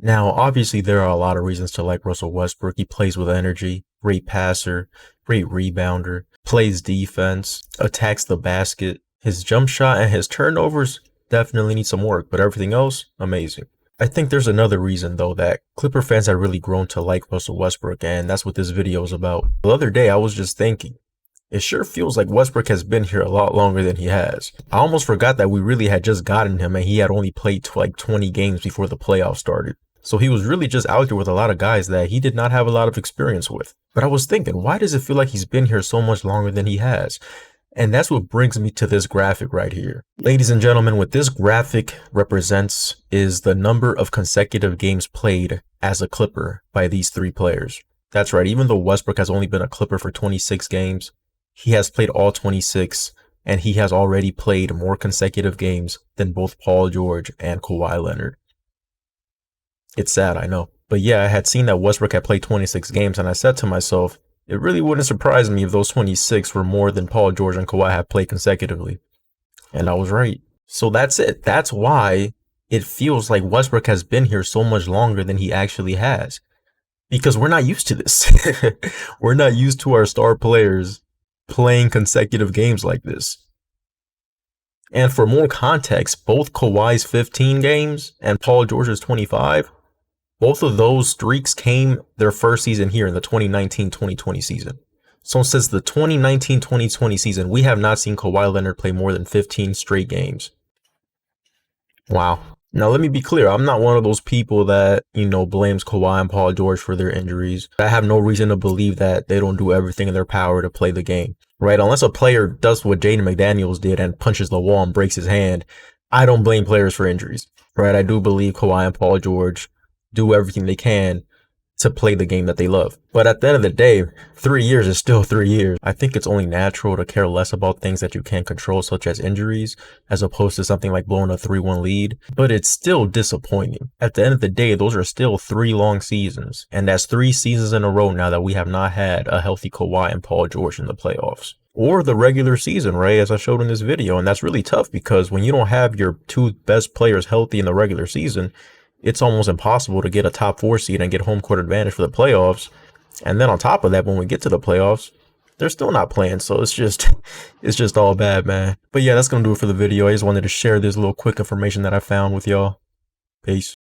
Now, obviously, there are a lot of reasons to like Russell Westbrook. He plays with energy, great passer, great rebounder, plays defense, attacks the basket. His jump shot and his turnovers definitely need some work, but everything else, amazing. I think there's another reason, though, that Clipper fans have really grown to like Russell Westbrook, and that's what this video is about. The other day, I was just thinking, it sure feels like Westbrook has been here a lot longer than he has. I almost forgot that we really had just gotten him and he had only played like 20 games before the playoffs started. So he was really just out there with a lot of guys that he did not have a lot of experience with. But I was thinking, why does it feel like he's been here so much longer than he has? And that's what brings me to this graphic right here. Ladies and gentlemen, what this graphic represents is the number of consecutive games played as a Clipper by these three players. That's right, even though Westbrook has only been a Clipper for 26 games, he has played all 26, and he has already played more consecutive games than both Paul George and Kawhi Leonard. It's sad, I know. But yeah, I had seen that Westbrook had played 26 games, and I said to myself, it really wouldn't surprise me if those 26 were more than Paul George and Kawhi have played consecutively. And I was right. So that's it. That's why it feels like Westbrook has been here so much longer than he actually has. Because we're not used to this. We're not used to our star players playing consecutive games like this. And for more context, both Kawhi's 15 games and Paul George's 25, both of those streaks came their first season here in the 2019-2020 season. So since the 2019-2020 season, we have not seen Kawhi Leonard play more than 15 straight games. Wow. Now, let me be clear. I'm not one of those people that, blames Kawhi and Paul George for their injuries. I have no reason to believe that they don't do everything in their power to play the game, right? Unless a player does what Jaden McDaniels did and punches the wall and breaks his hand, I don't blame players for injuries, right? I do believe Kawhi and Paul George do everything they can to play the game that they love. But at the end of the day, 3 years is still 3 years. I think it's only natural to care less about things that you can't control, such as injuries, as opposed to something like blowing a 3-1 lead. But it's still disappointing. At the end of the day, those are still 3 long seasons. And that's 3 seasons in a row now that we have not had a healthy Kawhi and Paul George in the playoffs. Or the regular season, right, as I showed in this video. And that's really tough because when you don't have your 2 best players healthy in the regular season, it's almost impossible to get a top 4 seed and get home court advantage for the playoffs. And then on top of that, when we get to the playoffs, they're still not playing. So it's just all bad, man. But yeah, that's going to do it for the video. I just wanted to share this little quick information that I found with y'all. Peace.